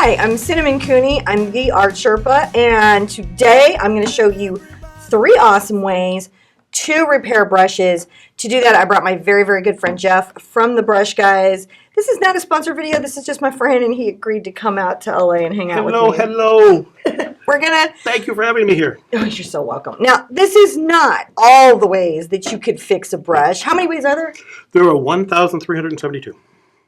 Hi, I'm Cinnamon Cooney. I'm the Art Sherpa, and today I'm going to show you 3 awesome ways to repair brushes. To do that, I brought my very, very good friend Jeff from the Brush Guys. This is not a sponsored video. This is just my friend, and he agreed to come out to LA and hang out with me. Hello. We're gonna... Thank you for having me here. Oh, you're so welcome. Now, this is not all the ways that you could fix a brush. How many ways are there? There are 1,372.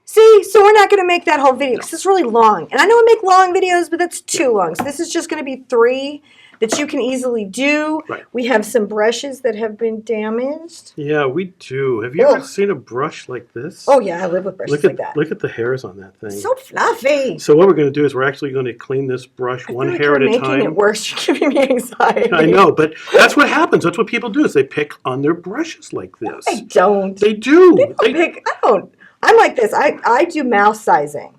See, so we're not going to make that whole video because it's really long. And I know I make long videos, but that's too long. So this is just going to be 3 that you can easily do. Right. We have some brushes that have been damaged. Yeah, we do. Have you ever seen a brush like this? Oh, yeah, I live with brushes like that. Look at the hairs on that thing. So fluffy. So what we're going to do is we're actually going to clean this brush one hair at a time. You're making it worse. You're giving me anxiety. I know, but that's what happens. That's what people do is they pick on their brushes like this. I don't. They do. I don't. I'm like this. I do mouth sizing.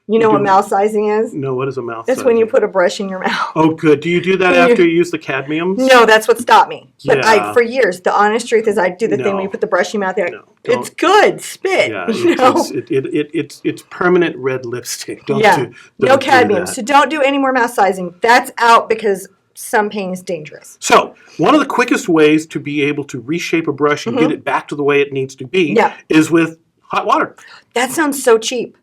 You know what mouth sizing is? No, what is a mouth sizing? That's when you put a brush in your mouth. Oh, good. Do you do that after you use the cadmiums? No, that's what stopped me. But Yeah. for years, the honest truth is I do the thing where you put the brush in your mouth. No, it's good. Spit. Yeah, you know? it's permanent red lipstick. No cadmium. So don't do any more mouth sizing. That's out because some paint is dangerous. So one of the quickest ways to be able to reshape a brush and get it back to the way it needs to be is with hot water. That sounds so cheap.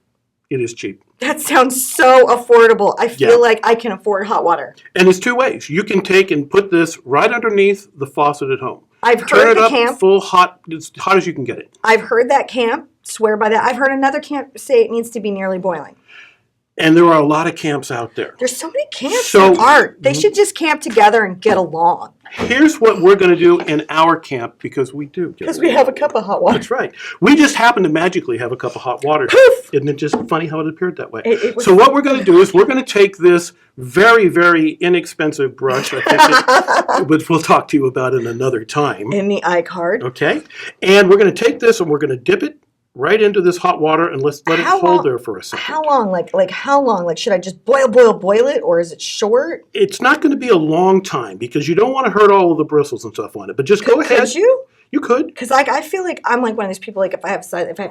It is cheap. That sounds so affordable. I feel like I can afford hot water. And there's 2 ways. You can take and put this right underneath the faucet at home. I've heard Turn it up camp full hot, as hot as you can get it. I've heard that camp swear by that. I've heard another camp say it needs to be nearly boiling. And there are a lot of camps out there. There's so many camps in art. They should just camp together and get along. Here's what we're going to do in our camp because we do. Because we have a cup of hot water. That's right. We just happen to magically have a cup of hot water. Poof! Isn't it just funny how it appeared that way? So what we're going to do is we're going to take this very, very inexpensive brush, which we'll talk to you about in another time. In the iCard. Okay. And we're going to take this and we're going to dip it right into this hot water and let it hold there for a second. How long? Like how long? Like should I just boil it, or is it short? It's not going to be a long time because you don't want to hurt all of the bristles and stuff on it. But just go ahead. Could you? You could. Because I feel like I'm like one of these people. Like if I have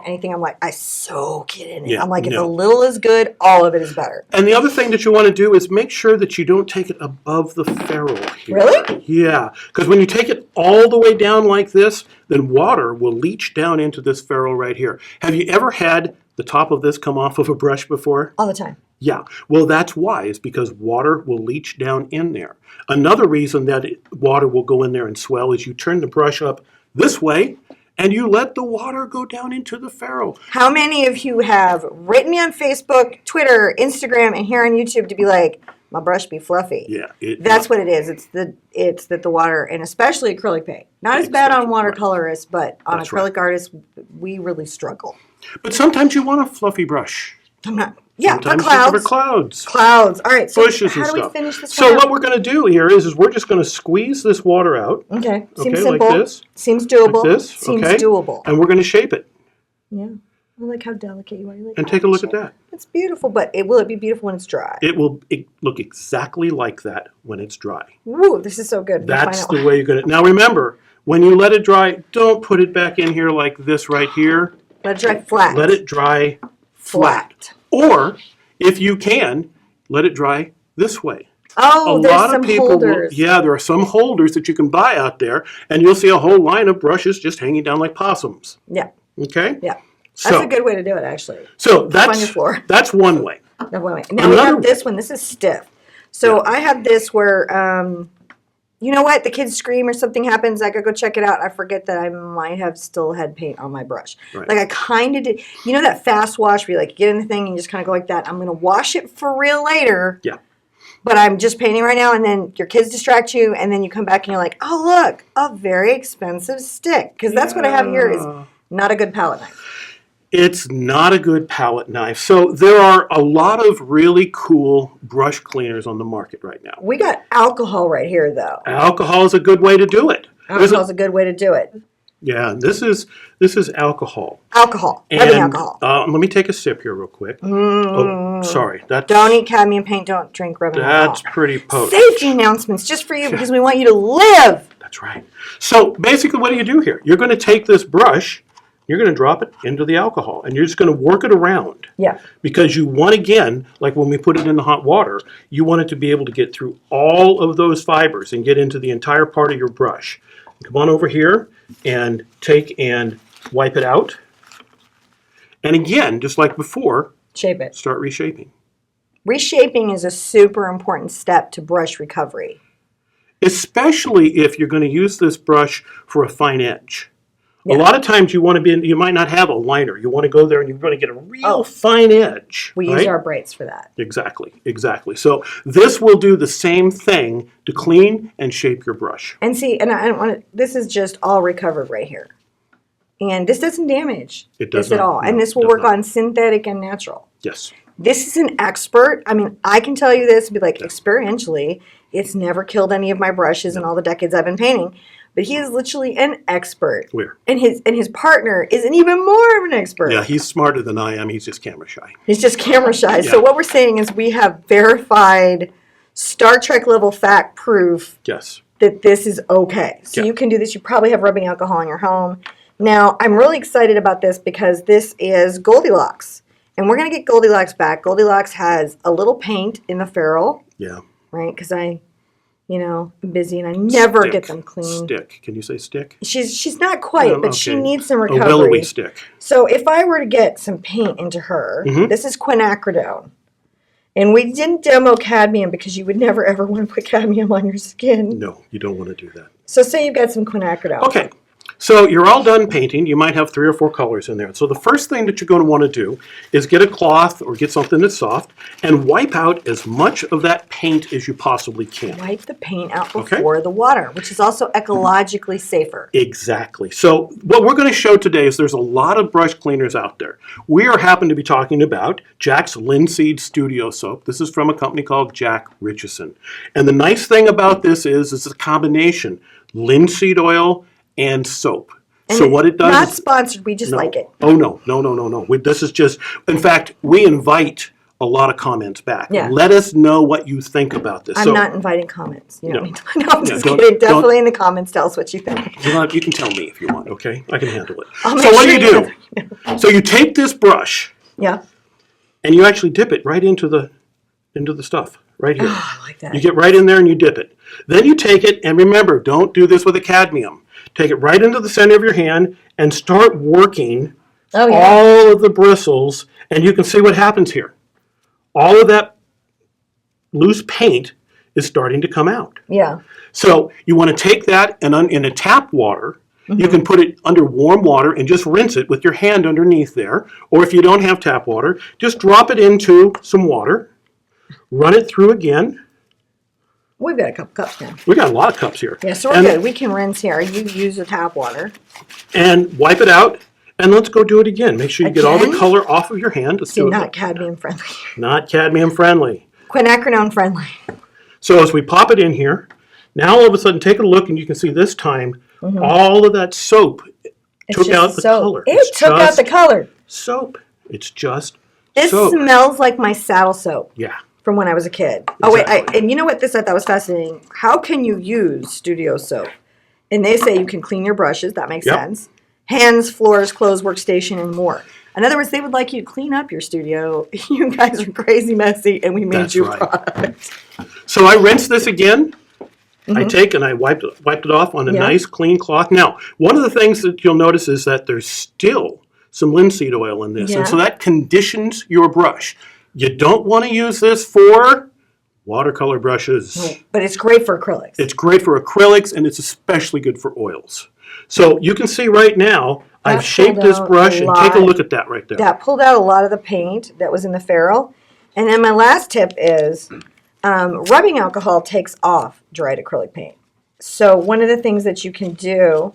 anything, I'm like I soak it in it. I'm like if a little is good, all of it is better. And the other thing that you want to do is make sure that you don't take it above the ferrule here. Really? Yeah, because when you take it all the way down like this, then water will leach down into this ferrule right here. Have you ever had the top of this come off of a brush before? All the time. Yeah, well that's why, is because water will leach down in there. Another reason that water will go in there and swell is you turn the brush up this way, and you let the water go down into the ferrule. How many of you have written me on Facebook, Twitter, Instagram, and here on YouTube to be like, my brush be fluffy? Yeah. That's what it is. It's that the water, and especially acrylic paint. Not as bad on watercolorists, but on acrylic artists, we really struggle. But sometimes you want a fluffy brush. Yeah, for clouds. For clouds. Clouds. All right, so bushes how and do stuff. we finish this So what we're going to do here is we're just going to squeeze this water out. Okay, seems okay, simple. Like this. Seems doable. Like this. Seems doable. And we're going to shape it. Yeah. I like how delicate you are. You like and take a look at that. It's beautiful, but will it be beautiful when it's dry? It will look exactly like that when it's dry. Woo, this is so good. That's the way you're going to... Now remember, when you let it dry, don't put it back in here like this right here. Let it dry flat. Let it dry flat. Or, if you can, let it dry this way. Oh, there's some holders. There are some holders that you can buy out there, and you'll see a whole line of brushes just hanging down like possums. Yeah. Okay? Yeah. That's a good way to do it, actually. So that's on your floor. That's one way. Now we have this one. This is stiff. So I have this where, you know what? The kids scream or something happens. I gotta go check it out. I forget that I might have still had paint on my brush. Right. Like I kind of did. You know that fast wash where you like get in the thing and you just kind of go like that? I'm going to wash it for real later. Yeah. But I'm just painting right now, and then your kids distract you, and then you come back and you're like, oh, look, a very expensive stick. Because that's what I have here is not a good palette knife. It's not a good palette knife. So there are a lot of really cool brush cleaners on the market right now. We got alcohol right here, though. Alcohol is a good way to do it. Alcohol is a good way to do it. Yeah, this is alcohol. Alcohol. Rubbing alcohol. Let me take a sip here real quick. Oh, sorry. Don't eat cadmium paint. Don't drink rubbing alcohol. That's pretty potent. Safety announcements just for you because we want you to live. That's right. So basically what do you do here? You're going to take this brush you're going to drop it into the alcohol, and you're just going to work it around. Yeah. Because you want, again, like when we put it in the hot water, you want it to be able to get through all of those fibers and get into the entire part of your brush. Come on over here and take and wipe it out. And again, just like before, shape it. Start reshaping. Reshaping is a super important step to brush recovery. Especially if you're going to use this brush for a fine edge. Yeah. A lot of times you might not have a liner. You want to go there and you're going to get a real fine edge. We use our braids for that. Exactly, exactly. So this will do the same thing to clean and shape your brush. And see, and I don't want to, this is just all recovered right here. And this doesn't damage this at all. No, and this will work on synthetic and natural. Yes. This is an expert. I mean, I can tell you this, be like, experientially, it's never killed any of my brushes in all the decades I've been painting. But he is literally an expert. Where? And his partner is an even more of an expert. Yeah, he's smarter than I am. He's just camera shy. He's just camera shy. Yeah. So what we're saying is we have verified Star Trek level fact proof Yes. that this is okay. So you can do this. You probably have rubbing alcohol in your home. Now, I'm really excited about this because this is Goldilocks. And we're going to get Goldilocks back. Goldilocks has a little paint in the ferrule. Yeah. Right? Because I'm busy and I never get them clean. Stick. Can you say stick? She's not quite, but she needs some recovery. A willowy stick. So if I were to get some paint into her, this is quinacridone. And we didn't demo cadmium because you would never ever want to put cadmium on your skin. No, you don't want to do that. So say you've got some quinacridone. Okay. So you're all done painting. You might have 3 or 4 colors in there. So the first thing that you're going to want to do is get a cloth or get something that's soft and wipe out as much of that paint as you possibly can. Wipe the paint out before the water, which is also ecologically safer. Exactly. So what we're going to show today is there's a lot of brush cleaners out there. We happen to be talking about Jack's Linseed Studio Soap. This is from a company called Jack Richeson. And the nice thing about this is it's a combination linseed oil and soap. And so what it does not sponsored, we just like it. Oh, no. This is just, in fact, we invite a lot of comments back. Yeah. Let us know what you think about this. I'm not inviting comments. You know, I'm just kidding. Definitely in the comments, tell us what you think. You can tell me if you want, okay? I can handle it. So what do? So you take this brush. Yeah. And you actually dip it right into the stuff. Right here. Oh, I like that. You get right in there and you dip it. Then you take it, and remember, don't do this with a cadmium. Take it right into the center of your hand and start working all of the bristles, and you can see what happens here. All of that loose paint is starting to come out. Yeah. So you want to take that and in a tap water, you can put it under warm water and just rinse it with your hand underneath there. Or if you don't have tap water, just drop it into some water, run it through again. We've got a couple cups now. We got a lot of cups here. Yeah, so we're good. We can rinse here. You use the tap water. And wipe it out. And let's go do it again. Make sure you get all the color off of your hand. Let's do it. Not cadmium friendly. Not cadmium friendly. Quinacridone friendly. So as we pop it in here, now all of a sudden take a look and you can see this time all of that soap took out the color. It took out the color. Soap. It's just This soap. smells like my saddle soap. Yeah. From when I was a kid. Exactly. Oh, wait, and you know what this I thought was fascinating? How can you use studio soap? And they say you can clean your brushes. That makes sense. Hands, floors, clothes, workstation, and more. In other words, they would like you to clean up your studio. You guys are crazy messy, and we made you a product. So I rinse this again. I take and I wiped it off on a nice clean cloth. Now, one of the things that you'll notice is that there's still some linseed oil in this. And so that conditions your brush. You don't want to use this for watercolor brushes. But it's great for acrylics. It's great for acrylics, and it's especially good for oils. So you can see right now, I've shaped this brush, and take a look at that right there. That pulled out a lot of the paint that was in the ferrule. And then my last tip is rubbing alcohol takes off dried acrylic paint. So one of the things that you can do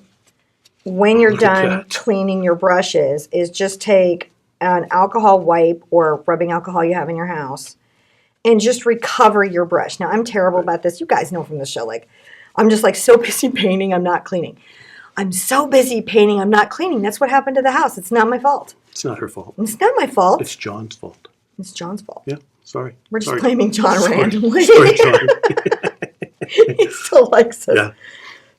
when you're done cleaning your brushes is just take an alcohol wipe or rubbing alcohol you have in your house and just recover your brush. Now, I'm terrible about this. You guys know from the show, like, I'm just like so busy painting, I'm not cleaning. I'm so busy painting, I'm not cleaning. That's what happened to the house. It's not my fault. It's not her fault. It's not my fault. It's John's fault. It's John's fault. Yeah, sorry. We're just blaming John randomly. Sorry, John. He still likes us. Yeah.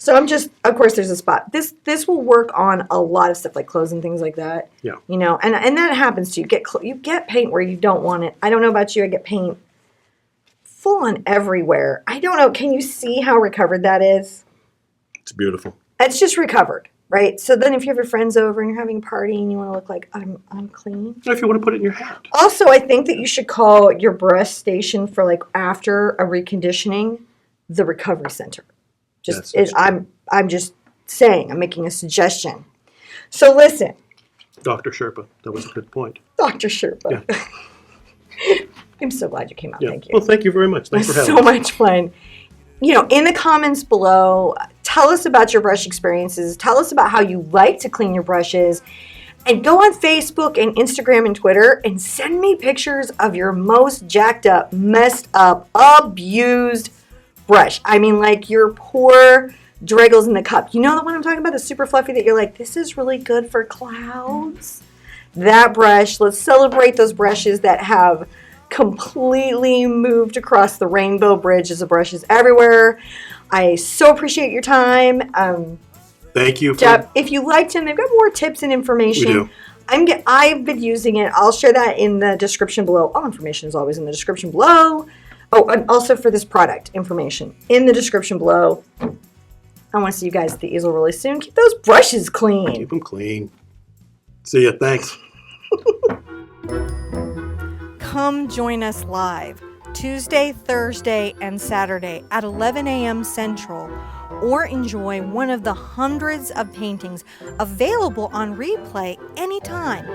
So I'm just, of course, there's a spot. This will work on a lot of stuff like clothes and things like that. Yeah. You know, and that happens too. You get paint where you don't want it. I don't know about you. I get paint full on everywhere. I don't know. Can you see how recovered that is? It's beautiful. It's just recovered, right? So then if you have your friends over and you're having a party and you want to look like I'm clean. Or if you want to put it in your hat. Also, I think that you should call your brush station for like after a reconditioning the recovery center. I'm just saying, I'm making a suggestion. So listen. Dr. Sherpa, that was a good point. Dr. Sherpa. Yeah. I'm so glad you came out. Yeah. Thank you. Well, thank you very much. Thanks for having so us. much fun. You know, in the comments below, tell us about your brush experiences. Tell us about how you like to clean your brushes. And go on Facebook and Instagram and Twitter and send me pictures of your most jacked up, messed up, abused brush. I mean, like your poor Dreggles in the cup. You know the one I'm talking about? The super fluffy that you're like, this is really good for clouds. That brush. Let's celebrate those brushes that have completely moved across the rainbow bridge as a brushes everywhere. I so appreciate your time. Thank you. Jeff, if you liked him, they've got more tips and information. We do. I've been using it. I'll share that in the description below. All information is always in the description below. Oh, and also for this product, information in the description below. I want to see you guys at the easel really soon. Keep those brushes clean. Keep them clean. See ya. Thanks. Come join us live Tuesday, Thursday, and Saturday at 11 a.m. Central, or enjoy one of the hundreds of paintings available on replay anytime